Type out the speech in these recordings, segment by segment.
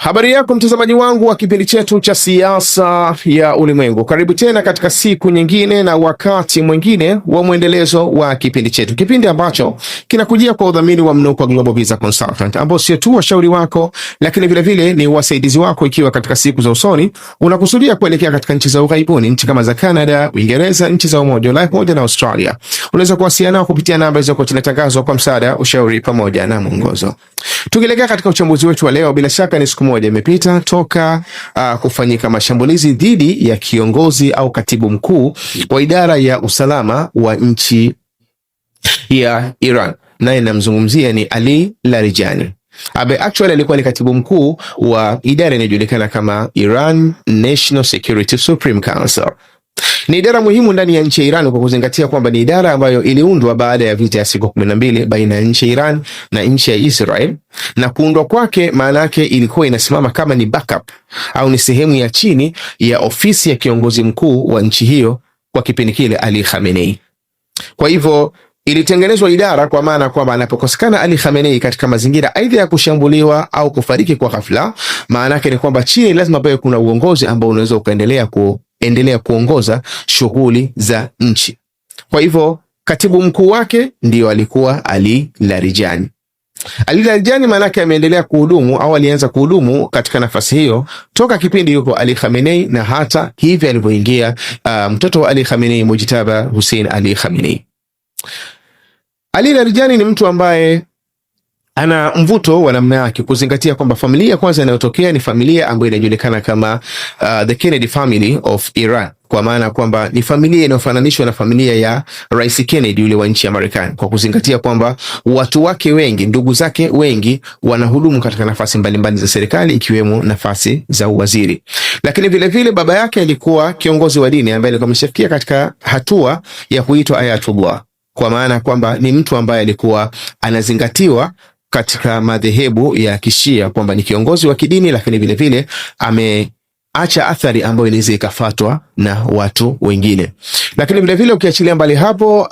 Habari yako mtazamaji wangu wa kipindi chetu cha siasa ya ulimwengu. Karibu tena katika siku nyingine na wakati mwingine wa mwendelezo wa kipindi chetu. Kipindi ambacho kinakujia kwa udhamini wa Mnuko Global Visa Consultant, ambao sio tu washauri wako lakini vile vile ni wasaidizi wako ikiwa katika siku za usoni unakusudia kuelekea katika nchi za ughaibuni, nchi kama za Canada, Uingereza, nchi za Umoja wa Ulaya pamoja na Australia. Unaweza kuwasiliana nao kupitia namba hizo kwa tangazo kwa msaada, ushauri pamoja na mwongozo. Tukielekea katika uchambuzi wetu wa leo, bila shaka ni siku moja imepita toka kufanyika mashambulizi dhidi ya kiongozi au katibu mkuu wa idara ya usalama wa nchi ya Iran. Naye namzungumzia ni Ali Larijani. Actually alikuwa ni katibu mkuu wa idara inayojulikana kama Iran National Security Supreme Council. Ni idara muhimu ndani ya nchi ya Iran kwa kuzingatia kwamba ni idara ambayo iliundwa baada ya vita ya siku 12 baina ya nchi ya Iran na nchi ya Israel, na kuundwa kwake maana yake ilikuwa inasimama kama ni backup au ni sehemu ya chini ya ofisi ya kiongozi mkuu wa nchi hiyo kwa kipindi kile, Ali Khamenei. Kwa hivyo ilitengenezwa idara kwa maana kwamba anapokosekana Ali Khamenei katika mazingira aidha ya kushambuliwa au kufariki kwa ghafla, maana yake ni kwamba chini lazima pawe kuna uongozi ambao unaweza ukaendelea kuongoza shughuli za nchi. Kwa hivyo katibu mkuu wake ndio alikuwa Ali Larijani. Ali Larijani maana yake ameendelea kuhudumu au alianza kuhudumu katika nafasi hiyo toka kipindi yuko Ali Khamenei, na hata hivi alipoingia mtoto wa Ali Khamenei, Mujtaba Hussein Ali Khamenei. Ali Larijani ni mtu ambaye ana mvuto wa namna yake, kuzingatia kwamba familia kwanza inayotokea ni familia ambayo inajulikana kama the Kennedy family of Iran, kwa maana kwamba ni familia inayofananishwa na familia ya Rais Kennedy yule wa nchi ya Marekani, kwa kuzingatia kwamba watu wake wengi, ndugu zake wengi wanahudumu katika nafasi mbalimbali za serikali ikiwemo nafasi za uwaziri. Lakini vile vile baba yake alikuwa kiongozi wa dini ambaye alikuwa ameshafikia katika hatua ya kuitwa Ayatullah, kwa maana kwamba ni mtu ambaye alikuwa anazingatiwa katika madhehebu ya Kishia kwamba ni kiongozi wa kidini, lakini vile vile ameacha athari ambayo inaweza ikafuatwa na watu wengine. Lakini vile vile ukiachilia mbali hapo,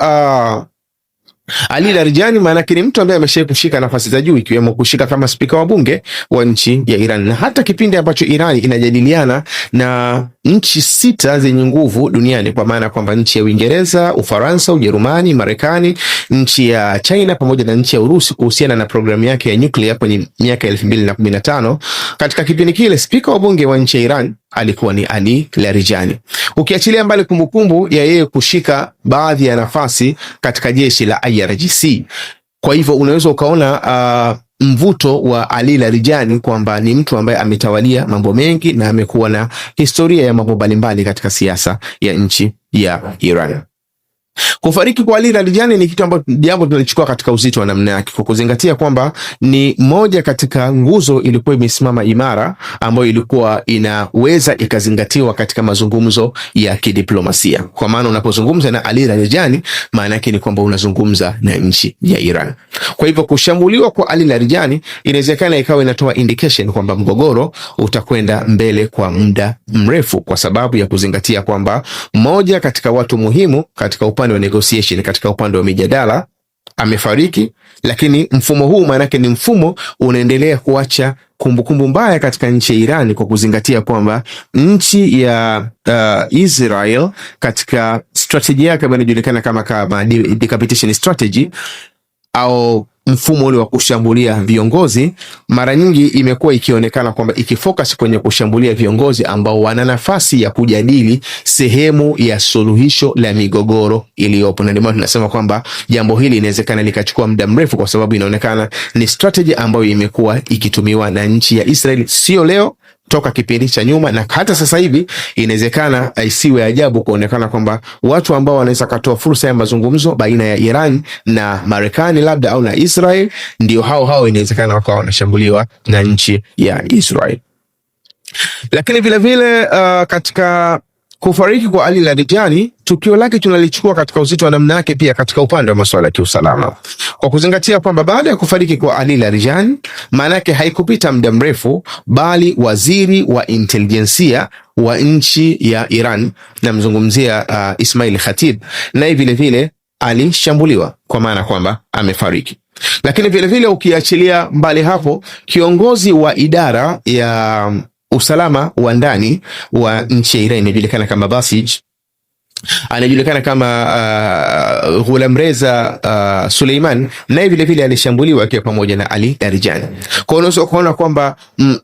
Ali Larijani maana ni mtu ambaye ameshawahi kushika nafasi za juu ikiwemo kushika kama spika wa bunge wa nchi ya Iran, na hata kipindi ambacho Iran inajadiliana na nchi 6 zenye nguvu duniani, kwa maana kwamba nchi ya Uingereza, Ufaransa, Ujerumani, Marekani, nchi ya China pamoja na nchi ya Urusi kuhusiana na programu yake ya nyuklia kwenye miaka 2015, katika kipindi kile spika wa bunge wa nchi ya Iran alikuwa ni Ali Larijani. Ukiachilia mbali kumbukumbu ya yeye kushika baadhi ya nafasi katika jeshi la IRGC. Kwa hivyo unaweza ukaona mvuto wa Ali Larijani kwamba ni mtu ambaye ametawalia mambo mengi na amekuwa na historia ya mambo mbalimbali katika siasa ya nchi ya Iran. Kufariki kwa Ali Larijani ni kitu ambacho jambo tunalichukua katika uzito wa namna yake, kwa kuzingatia kwamba ni moja katika nguzo ilikuwa imesimama imara ambayo ilikuwa inaweza ikazingatiwa katika mazungumzo ya kidiplomasia. Kwa maana unapozungumza na Ali Larijani maana yake ni kwamba unazungumza na nchi ya Iran. Kwa hivyo kushambuliwa kwa Ali Larijani inawezekana ikawa inatoa indication kwamba mgogoro utakwenda mbele kwa muda mrefu, kwa sababu ya kuzingatia kwamba moja katika watu muhimu katika upande wa negotiation, katika upande wa mijadala amefariki. Lakini mfumo huu maana yake ni mfumo unaendelea kuacha kumbukumbu mbaya katika nchi ya Iran, kwa kuzingatia kwamba nchi ya Israel katika strategy yake ambayo inajulikana kama decapitation strategy au mfumo ule wa kushambulia viongozi, mara nyingi imekuwa ikionekana kwamba ikifocus kwenye kushambulia viongozi ambao wana nafasi ya kujadili sehemu ya suluhisho la migogoro iliyopo. Na ndio maana tunasema kwamba jambo hili inawezekana likachukua muda mrefu, kwa sababu inaonekana ni strategy ambayo imekuwa ikitumiwa na nchi ya Israel, sio leo, toka kipindi cha nyuma, na hata sasa hivi inawezekana isiwe ajabu kuonekana kwamba watu ambao wanaweza katoa fursa ya mazungumzo baina ya Iran na Marekani labda au na Israel ndio hao inawezekana wakawa wanashambuliwa na nchi ya Israel. Lakini vile vile katika kufariki kwa Ali Larijani, tukio lake tunalichukua katika uzito wa namna yake pia katika upande wa masuala ya kiusalama, kwa kuzingatia kwamba baada ya kufariki kwa Ali Larijani maana yake haikupita muda mrefu, bali waziri wa intelijensia wa nchi ya Iran, namzungumzia Ismail Khatib, naye vile vile alishambuliwa, kwa maana kwamba amefariki. Lakini vile vile ukiachilia mbali hapo, kiongozi wa idara ya usalama wa ndani wa nchi ya Iran inajulikana kama Basij, anajulikana kama Ghulamreza Suleiman, naye vile vile alishambuliwa akiwa pamoja na Ali Larijani. Kwa hiyo unaweza kuona kwamba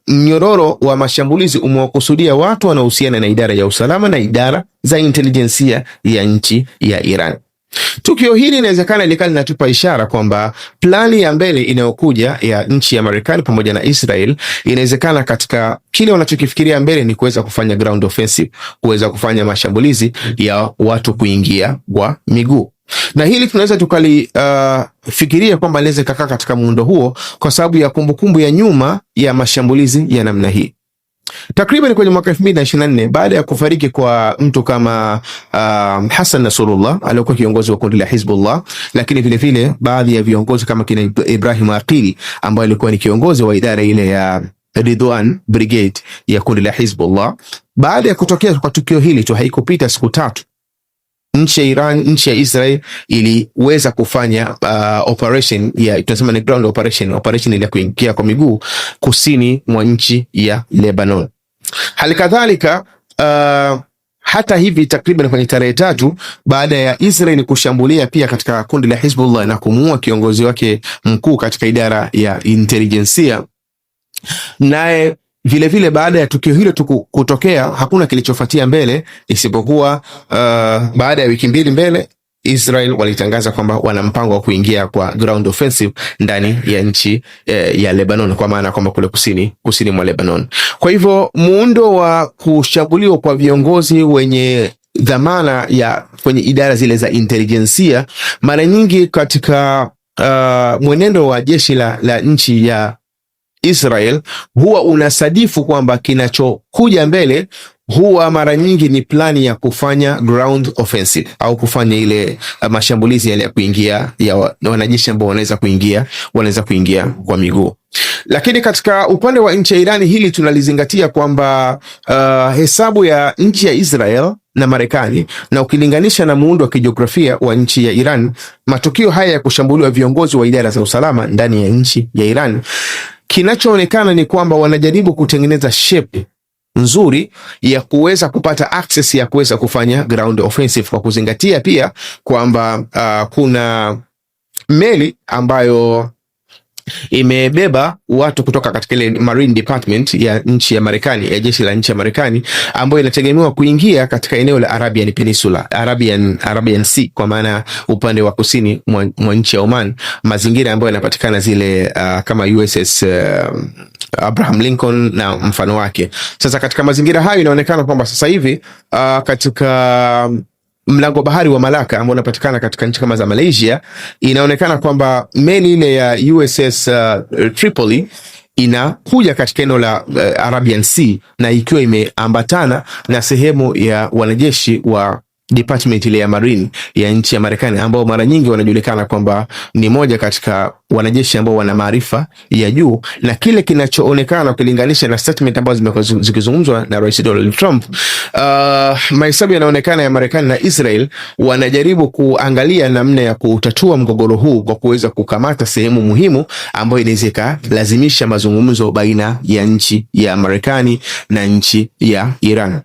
mnyororo wa mashambulizi umewakusudia watu wanaohusiana na idara ya usalama na idara za intelijensia ya nchi ya Iran. Tukio hili inawezekana likawa linatupa ishara kwamba plani ya mbele inayokuja ya nchi ya Marekani pamoja na Israel, inawezekana katika kile wanachokifikiria mbele ni kuweza kufanya ground offensive, kuweza kufanya mashambulizi ya watu kuingia kwa miguu. Na hili tunaweza tukalifikiria kwamba linaweza kukaa katika muundo huo kwa sababu ya kumbukumbu ya nyuma ya mashambulizi ya namna hii. Takriban kwenye mwaka 2024 baada ya kufariki kwa mtu kama Hassan Nasrullah aliyekuwa kiongozi wa kundi la Hizbullah, lakini vile vile baadhi ya viongozi kama kina Ibrahim Aqili ambaye alikuwa ni kiongozi wa idara ile ya Ridwan Brigade ya kundi la Hizbullah, baada ya kutokea kwa tukio hili tu haikupita siku tatu, nchi ya Iran, nchi ya Israel iliweza kufanya operation ya tunasema ni ground operation ile ya kuingia kwa miguu kusini mwa nchi ya Lebanon. Halikadhalika hata hivi takriban kwenye tarehe 3 baada ya Israel kushambulia pia katika kundi la Hizbullah na kumuua kiongozi wake mkuu katika idara ya intelijensia, naye vile vile baada ya tukio hilo kutokea hakuna kilichofuatia mbele isipokuwa baada ya wiki mbili mbele Israel walitangaza kwamba wana mpango wa kuingia kwa ground offensive ndani ya nchi ya Lebanon, kwa maana kwamba kule kusini mwa Lebanon. Kwa hivyo muundo wa kushambuliwa kwa viongozi wenye dhamana ya kwenye idara zile za intelijensia, mara nyingi katika mwenendo wa jeshi la nchi ya Israel huwa unasadifu kwamba kinachokuja mbele huwa mara nyingi ni plani ya kufanya ground offensive au kufanya ile mashambulizi yale ya kuingia ya wanajeshi ambao wanaweza kuingia kwa miguu. Lakini katika upande wa nchi ya Irani hili tunalizingatia kwamba hesabu ya nchi ya Israel na Marekani, na ukilinganisha na muundo wa kijiografia wa nchi ya Iran, matukio haya ya kushambuliwa viongozi wa idara za usalama ndani ya nchi ya Iran, kinachoonekana ni kwamba wanajaribu kutengeneza shape nzuri ya kuweza kupata access ya kuweza kufanya ground offensive, kwa kuzingatia pia kwamba kuna meli ambayo imebeba watu kutoka katika ile Marine Department ya nchi ya Marekani, ya jeshi la nchi ya Marekani, ambayo inategemewa kuingia katika eneo la Arabian Peninsula, Arabian Sea, kwa maana upande wa kusini mwa nchi ya Oman, mazingira ambayo yanapatikana zile kama USS Abraham Lincoln na mfano wake. Sasa katika mazingira hayo inaonekana kwamba sasa hivi katika mlango bahari wa Malaka ambao unapatikana katika nchi kama za Malaysia, inaonekana kwamba meli ile ya USS Tripoli inakuja katika eneo la Arabian Sea na ikiwa imeambatana na sehemu ya wanajeshi wa department ile ya Marine ya nchi ya Marekani, ambao mara nyingi wanajulikana kwamba ni moja katika wanajeshi ambao wana maarifa ya juu. Na kile kinachoonekana ukilinganisha na statement ambazo zimekuwa zikizungumzwa na Rais Donald Trump, mahesabu yanaonekana ya Marekani na Israel wanajaribu kuangalia namna ya kutatua mgogoro huu kwa kuweza kukamata sehemu muhimu ambayo inaweza lazimisha mazungumzo baina ya nchi ya Marekani na nchi ya Iran.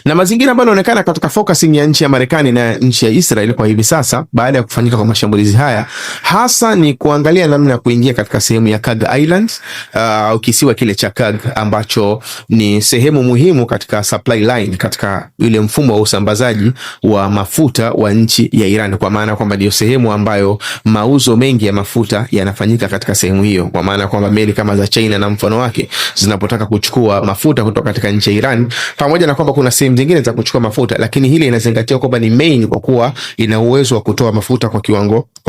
Na mazingira ambayo yanaonekana katika focusing ya nchi ya Marekani na nchi ya Israel kwa hivi sasa baada ya kufanyika kwa mashambulizi haya, hasa ni kuangalia namna ya kuingia katika sehemu ya Kag Islands, au kisiwa kile cha Kag ambacho ni sehemu muhimu katika supply line, katika ile mfumo wa usambazaji wa mafuta wa nchi ya Iran, kwa maana kwamba ndio sehemu ambayo mauzo mengi ya mafuta yanafanyika katika sehemu hiyo, kwa maana kwamba meli kama za China na mfano wake zinapotaka kuchukua mafuta kutoka katika nchi ya Iran, pamoja na kwamba kuna sehemu zingine za kuchukua mafuta, lakini hili inazingatia kwamba ni main kwa kuwa ina uwezo wa kutoa mafuta kwa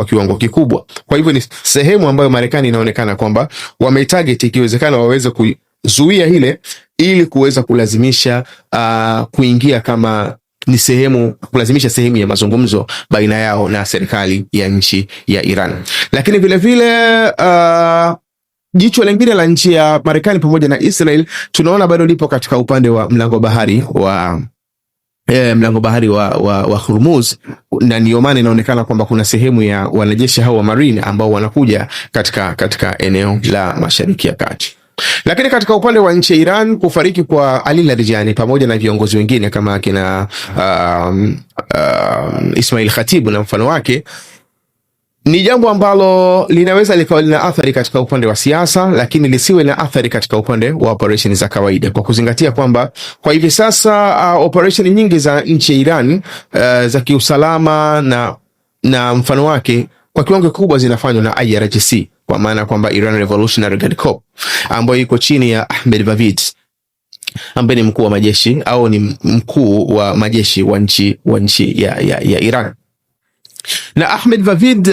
kiwango kikubwa. Kwa hivyo ni sehemu ambayo Marekani inaonekana kwamba wametarget, ikiwezekana waweze kuzuia ile ili kuweza kulazimisha kuingia kama ni sehemu, kulazimisha sehemu ya mazungumzo baina yao na serikali ya nchi ya Iran. Lakini vile vile jicho lingine la nchi ya Marekani pamoja na Israel tunaona bado lipo katika upande wa mlango bahari mlango bahari wa Hormuz, na ndio maana inaonekana kwamba kuna sehemu ya wanajeshi hao wa marine ambao wanakuja katika eneo la Mashariki ya Kati. Lakini katika upande wa nchi ya Iran, kufariki kwa Ali Larijani pamoja na viongozi wengine kama kina Ismail Khatib na mfano wake ni jambo ambalo linaweza likawa lina athari katika upande wa siasa, lakini lisiwe na athari katika upande wa operation za kawaida, kwa kuzingatia kwamba kwa hivi sasa operation nyingi za nchi ya Iran za kiusalama na mfano wake kwa kiwango kikubwa zinafanywa na IRGC, kwa maana kwamba Iran Revolutionary Guard Corps ambayo iko chini ya Ahmed Vavid ambaye ni mkuu wa majeshi au ni mkuu wa majeshi wa nchi ya Iran. Na Ahmed Vavid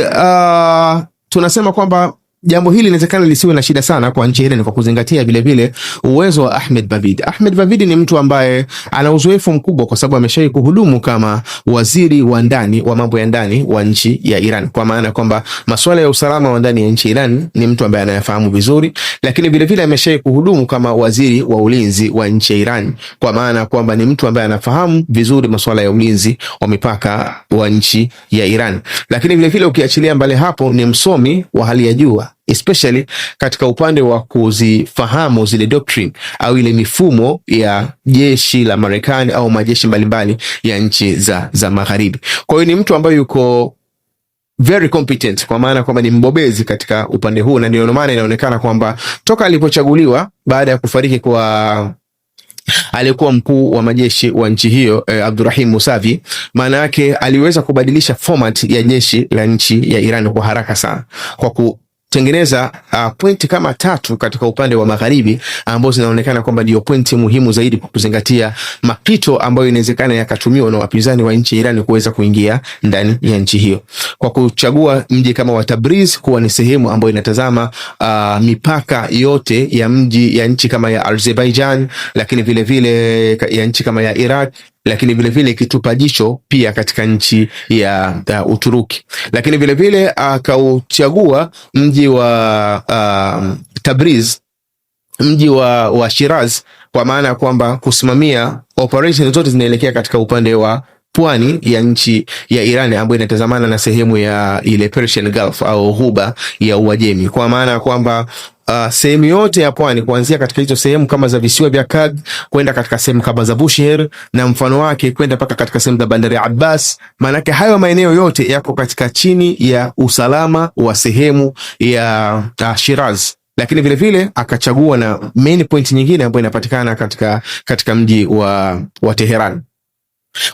tunasema kwamba jambo hili linawezekana lisiwe na shida sana kwa nchi ile, kwa kuzingatia vile vile uwezo wa Ahmed Vavid. Ahmed Vavid ni mtu ambaye ana uzoefu mkubwa kwa sababu ameshawahi kuhudumu kama waziri wa ndani wa mambo ya ndani wa nchi ya Iran, kwa maana kwamba masuala ya usalama wa ndani ya nchi ya Iran ni mtu ambaye anayafahamu vizuri, lakini vile vile ameshawahi kuhudumu kama waziri wa ulinzi wa nchi ya Iran, kwa maana kwamba ni mtu ambaye anafahamu vizuri masuala ya ulinzi wa mipaka wa nchi ya Iran. Lakini vile vile ukiachilia mbali hapo, ni msomi wa hali ya juu, especially katika upande wa kuzifahamu zile doctrine au ile mifumo ya jeshi la Marekani au majeshi mbalimbali ya nchi za magharibi. Kwa hiyo ni mtu ambaye yuko very competent, kwa maana kwamba ni mbobezi katika upande huu, na ndio maana inaonekana kwamba toka alipochaguliwa baada ya kufariki kwa alikuwa mkuu wa majeshi wa nchi hiyo Abdurrahim Musavi, maana yake aliweza kubadilisha format ya jeshi la nchi ya Iran kwa haraka sana, kwa kutengeneza pointi kama 3 katika upande wa magharibi ambazo zinaonekana kwamba ndio pointi muhimu zaidi, kwa kuzingatia mapito ambayo inawezekana yakatumiwa na wapinzani wa nchi ya Iran kuweza kuingia ndani ya nchi hiyo, kwa kuchagua mji kama wa Tabriz kuwa ni sehemu ambayo inatazama mipaka yote ya mji ya nchi kama ya Azerbaijan, lakini vile vile ya nchi kama ya Iraq, lakini vile vile kitupa jicho pia katika nchi ya Uturuki. Lakini vile vile akauchagua mji wa Tabriz, mji wa Shiraz, kwa maana kwamba kusimamia operation zote zinaelekea katika upande wa pwani ya nchi ya Iran ambayo inatazamana na sehemu ya ile Persian Gulf au ghuba ya Uajemi, kwa maana kwamba sehemu yote ya pwani kuanzia katika hizo sehemu kama za visiwa vya Karg kwenda katika sehemu kama za Bushehr na mfano wake kwenda mpaka katika sehemu za bandari ya Abbas. Maanake hayo maeneo yote yako katika chini ya usalama wa sehemu ya Shiraz. Lakini vile vile akachagua na main point nyingine ambayo inapatikana katika mji wa Tehran.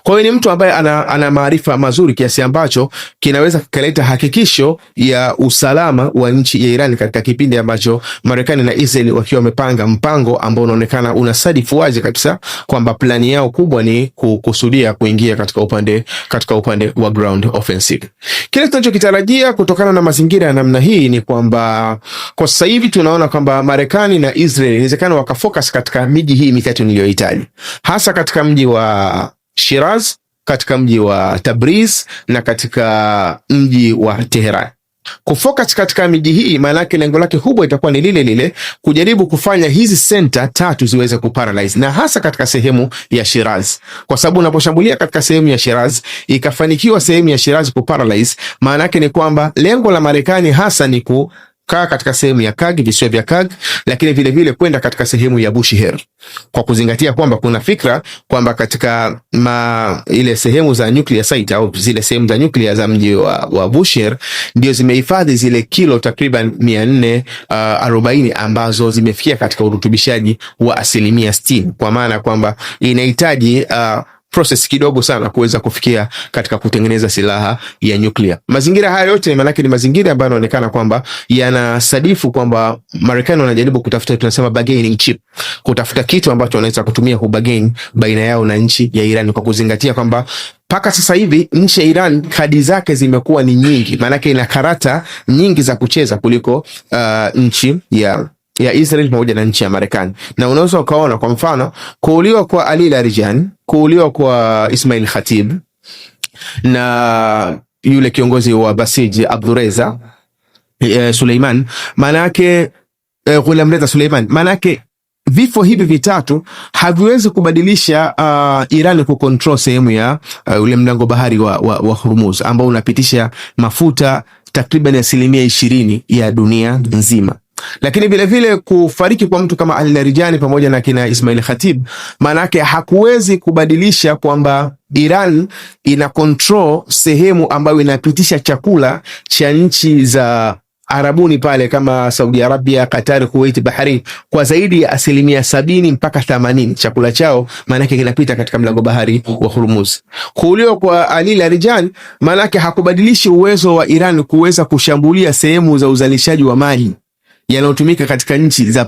Kwa hiyo ni mtu ambaye ana maarifa mazuri kiasi ambacho kinaweza kuleta hakikisho ya usalama wa nchi ya Iran katika kipindi ambacho Marekani na Israel wakiwa wamepanga mpango ambao unaonekana unasadifu wazi kabisa kwamba plani yao kubwa ni kukusudia kuingia katika upande wa ground offensive. Kile tunachokitarajia kutokana na mazingira ya namna hii ni kwamba kwa sasa hivi tunaona kwamba Marekani na Israel inawezekana wakafocus katika miji hii mitatu niliyohitaji, hasa katika mji wa Shiraz, katika mji wa Tabriz na katika mji wa Tehran. Kufocus katika miji hii maana yake lengo lake kubwa itakuwa ni lile kujaribu kufanya hizi center 3 ziweze kuparalyze, na hasa katika sehemu ya Shiraz, kwa sababu unaposhambulia katika sehemu ya Shiraz ikafanikiwa sehemu ya Shiraz kuparalyze, maana yake ni kwamba lengo la Marekani hasa ni kaa katika sehemu ya Karg, visiwa vya Karg, lakini vile vile kwenda katika sehemu ya Bushehr, kwa kuzingatia kwamba kuna fikra kwamba katika ile sehemu za nuclear site au zile sehemu za nuclear za mji wa Bushehr ndio zimehifadhi zile kilo takriban 440 ambazo zimefikia katika urutubishaji wa 60%, kwa maana kwamba inahitaji process kidogo sana kuweza kufikia katika kutengeneza silaha ya nuclear. Mazingira haya yote maana yake ni mazingira ambayo yanaonekana kwamba yanasadifu kwamba Marekani wanajaribu kutafuta, tunasema bargaining chip, kutafuta kitu ambacho wanaweza kutumia kubargain baina yao na nchi ya Iran, kwa kuzingatia kwamba mpaka sasa hivi nchi ya Iran kadi zake zimekuwa ni nyingi, maana yake ina karata nyingi za kucheza kuliko nchi ya Israel pamoja na nchi ya Marekani. Na unaweza ukaona kwa mfano kuuliwa kwa Ali Larijani, kuuliwa kwa Ismail Khatib na yule kiongozi wa Basij Abdurreza Suleiman, maana yake Ghulam Reza Suleiman, maana yake vifo hivi vitatu haviwezi kubadilisha Iran kucontrol sehemu ya ule mlango bahari wa Hormuz ambao unapitisha mafuta takriban 20% ya dunia nzima. Lakini vile vile kufariki kwa mtu kama Ali Larijani pamoja na kina Ismail Khatib, manake hakuwezi kubadilisha kwamba Iran ina control sehemu ambayo inapitisha chakula cha nchi za Arabuni pale kama Saudi Arabia, Qatar, Kuwait, Bahrain kwa zaidi ya 70% mpaka 80%. Chakula chao manake kinapita katika mlango bahari wa Hormuz. Kuuliwa kwa Ali Larijani manake hakubadilishi uwezo wa Iran kuweza kushambulia sehemu za uzalishaji wa maji yanayotumika katika nchi za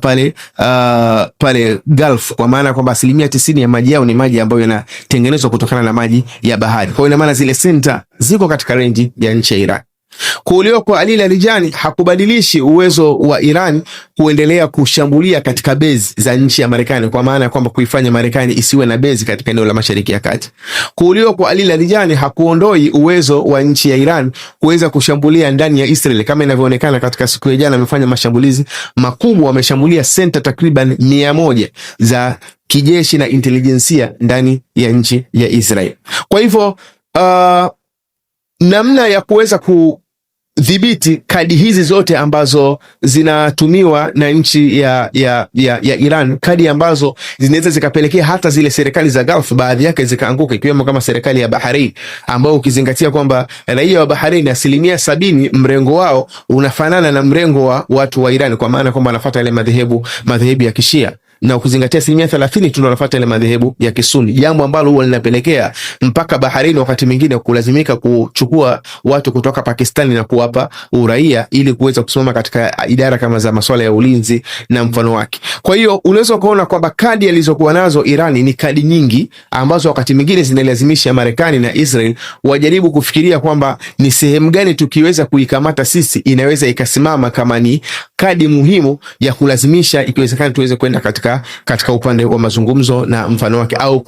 pale Gulf, kwa maana kwamba 90% ya maji yao ni maji ambayo yanatengenezwa kutokana na maji ya bahari. Kwa hiyo ina maana zile center ziko katika range ya nchi ya Iran. Kuuliwa kwa Ali Larijani hakubadilishi uwezo wa Iran kuendelea kushambulia katika base za nchi ya Marekani, kwa maana kwamba kuifanya Marekani isiwe na base katika eneo la Mashariki ya Kati. Kuuliwa kwa Ali Larijani hakuondoi uwezo wa nchi ya Iran kuweza kushambulia ndani ya Israel, kama inavyoonekana katika siku ya jana wamefanya mashambulizi makubwa, wameshambulia center takriban 100 za kijeshi na intelijensia ndani ya nchi ya Israel. Kwa hivyo namna ya kuweza kudhibiti kadi hizi zote ambazo zinatumiwa na nchi ya Iran, kadi ambazo zinaweza zikapelekea hata zile serikali za Gulf baadhi yake zikaanguka, ikiwemo kama serikali ya Bahrain, ambao ukizingatia kwamba raia wa Bahrain 70% mrengo wao unafanana na mrengo wa watu wa Iran, kwa maana kwamba wanafuata ile madhehebu ya Kishia, na ukizingatia 30% tunafuata ile madhehebu ya Kisuni, jambo ambalo huwa linapelekea mpaka Bahrain wakati mwingine kulazimika kuchukua watu kutoka Pakistani na kuwapa uraia ili kuweza kusimama katika idara kama za masuala ya ulinzi na mfano wake. Kwa hiyo unaweza kuona kwamba kadi alizokuwa nazo Irani ni kadi nyingi ambazo wakati mwingine zinalazimisha Marekani na Israel wajaribu kufikiria kwamba ni sehemu gani tukiweza kuikamata sisi inaweza ikasimama kama ni kadi muhimu ya kulazimisha ikiwezekana tuweze kwenda katika upande wa mazungumzo na mfano wake, au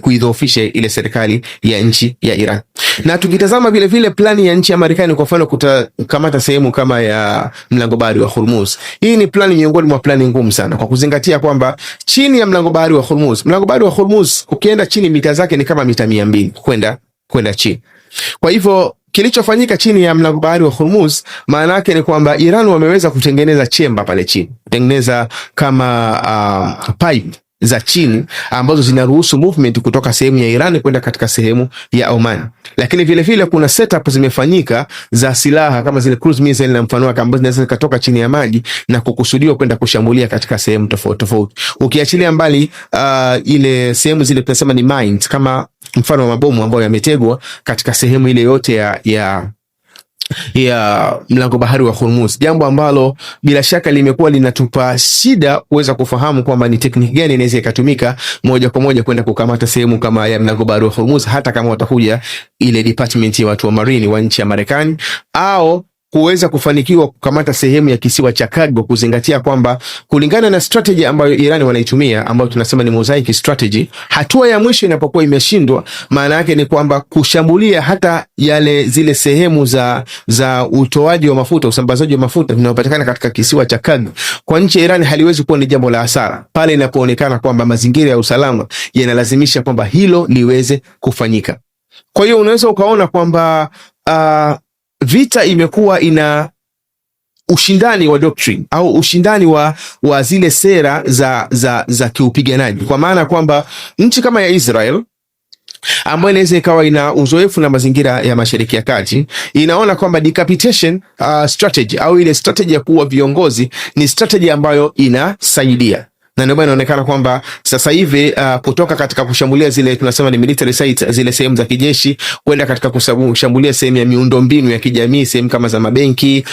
kuidhoofisha ile serikali ya nchi ya Iran. Na tukitazama vile vile plani ya nchi ya Marekani, kwa mfano kukamata sehemu kama ya mlango bahari wa Hormuz, hii ni plani miongoni mwa plani ngumu sana, kwa kuzingatia kwamba chini ya mlango bahari wa Hormuz ukienda chini mita zake ni kama mita 200 kwenda chini. Kwa hivyo kilichofanyika chini ya mlango bahari wa Hormuz maana yake ni kwamba Iran wameweza kutengeneza chemba pale chini, kutengeneza kama pipe za chini ambazo zinaruhusu movement kutoka sehemu ya Iran kwenda katika sehemu ya Oman. Lakini vile vile kuna setup zimefanyika za silaha kama zile cruise missile na mfano wake, ambazo zinaweza kutoka chini ya maji na kukusudiwa kwenda kushambulia katika sehemu tofauti. Ukiachilia mbali ile sehemu zile tunasema ni mines, kama mfano wa mabomu ambayo yametegwa katika sehemu ile yote ya mlango bahari wa Hormuz, jambo ambalo bila shaka limekuwa linatupa shida kuweza kufahamu kwamba ni tekniki gani inaweza ikatumika moja kwa moja kwenda kukamata sehemu kama ya mlango bahari wa Hormuz, hata kama watakuja ile department ya watu wa marine wa nchi ya Marekani, au kuweza kufanikiwa kukamata sehemu ya kisiwa cha Kargo, kuzingatia kwamba kulingana na strategy ambayo Iran wanaitumia, ambayo tunasema ni mosaic strategy, hatua ya mwisho inapokuwa imeshindwa, maana yake ni kwamba kushambulia hata zile sehemu za utoaji wa mafuta, usambazaji wa mafuta vinavyopatikana katika kisiwa cha Kargo, kwa nchi ya Iran haliwezi kuwa ni jambo la hasara pale inapoonekana kwamba mazingira ya usalama yanalazimisha kwamba hilo liweze kufanyika. Kwa hiyo unaweza ukaona kwamba vita imekuwa ina ushindani wa doctrine au ushindani wa zile sera za kiupiganaji, kwa maana kwamba nchi kama ya Israel ambayo inaweza ikawa ina uzoefu na mazingira ya Mashariki ya Kati inaona kwamba decapitation strategy au ile strategy ya kuwa viongozi ni strategy ambayo inasaidia, na ndio maana inaonekana kwamba sasa hivi kutoka katika kushambulia zile tunasema ni military sites, zile sehemu za kijeshi, kwenda katika kushambulia sehemu ya miundombinu ya kijamii, sehemu kama za mabenki,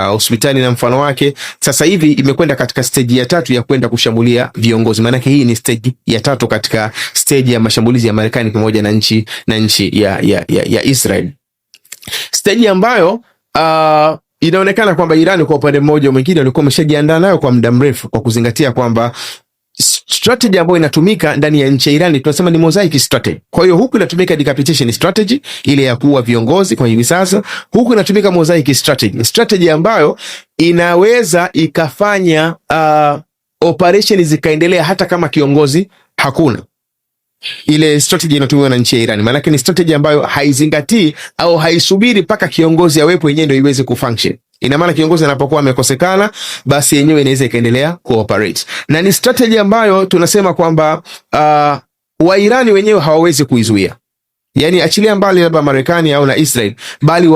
hospitali na mfano wake, sasa hivi imekwenda katika stage ya 3 ya kwenda kushambulia viongozi. Maana hii ni stage ya 3 katika stage ya mashambulizi ya Marekani pamoja na nchi ya Israel, stage ambayo inaonekana kwamba Iran kwa upande mmoja mwingine walikuwa wameshajiandaa nayo kwa muda mrefu, kwa kuzingatia kwamba strategy ambayo inatumika ndani ya nchi ya Iran tunasema ni mosaic strategy. Kwa hiyo huku inatumika decapitation strategy, ile ya kuua viongozi kwa hivi sasa, huku inatumika mosaic strategy ambayo inaweza ikafanya operation zikaendelea hata kama kiongozi hakuna. Ile strategy inatumiwa na nchi ya Iran, maana ni strategy ambayo haizingatii au haisubiri mpaka kiongozi awepo yenyewe ndio iweze kufunction. Ina maana kiongozi anapokuwa amekosekana, basi yenyewe inaweza ikaendelea cooperate, na ni strategy ambayo tunasema kwamba Wairani wenyewe hawawezi kuizuia. Yani achilia mbali labda Marekani au na Israel, bali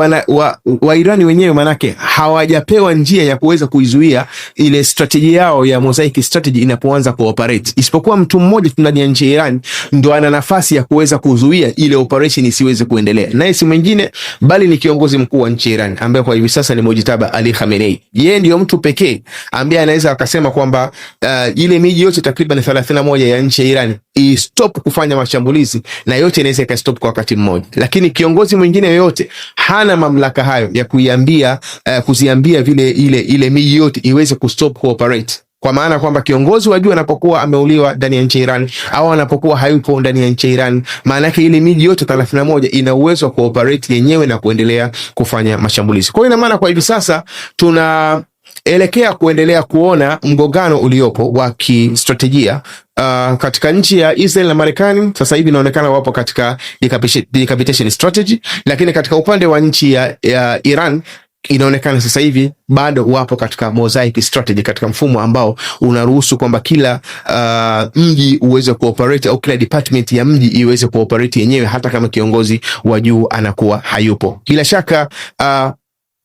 Wairani wenyewe manake hawajapewa njia ya kuweza kuizuia ile strategy yao ya mosaic strategy inapoanza kuoperate. Isipokuwa mtu mmoja ndani ya nchi ya Iran ndo ana nafasi ya kuweza kuzuia ile operation isiweze kuendelea. Naye si mwingine bali ni kiongozi mkuu wa nchi ya Iran ambaye kwa hivi sasa ni Mojtaba Ali Khamenei. Yeye ndio mtu pekee ambaye anaweza akasema kwamba ile miji yote takriban 31 ya nchi ya Iran stop kufanya mashambulizi, na yote inaweza ikastop kwa wakati mmoja. Lakini kiongozi mwingine yoyote hana mamlaka hayo ya kuziambia vile ile miji yote iweze kustop cooperate. Kwa maana kwamba kiongozi wa juu anapokuwa ameuliwa ndani ya nchi ya Iran au anapokuwa hayupo ndani ya nchi ya Iran, maana yake ile miji yote 31 ina uwezo wa cooperate yenyewe na kuendelea kufanya mashambulizi. Kwa hiyo ina maana kwa hivi sasa tunaelekea kuendelea kuona mgongano uliopo wa kistratejia katika nchi ya Israel na Marekani. Sasa hivi inaonekana wapo katika decapitation strategy, lakini katika upande wa nchi ya Iran inaonekana sasa hivi bado wapo katika mosaic strategy, katika mfumo ambao unaruhusu kwamba kila mji uweze cooperate au kila department ya mji iweze cooperate yenyewe hata kama kiongozi wa juu anakuwa hayupo. Bila shaka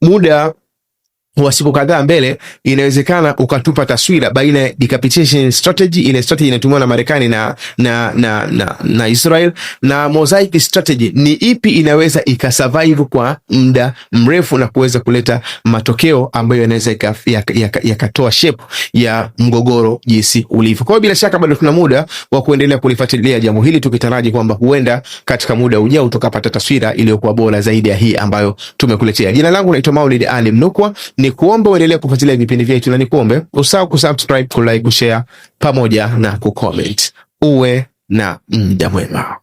muda wa siku kadhaa mbele inawezekana ukatupa taswira baina ya decapitation strategy, ile strategy inatumiwa na Marekani na Israel, na mosaic strategy ni ipi inaweza ikasurvive kwa muda mrefu na kuweza kuleta matokeo ambayo yanaweza yakatoa shape ya mgogoro jinsi ulivyo. Kwa hiyo bila shaka bado tuna muda wa kuendelea kulifuatilia jambo hili, tukitaraji kwamba huenda katika muda ujao tukapata taswira iliyokuwa bora zaidi ya hii ambayo tumekuletea. Jina langu naitwa Maulid Ali Mnukwa. Ni kuombe uendelee kufuatilia vipindi vyetu, na ni kuombe usahau kusubscribe, kulike, kushare pamoja na kucomment. Uwe na muda mwema.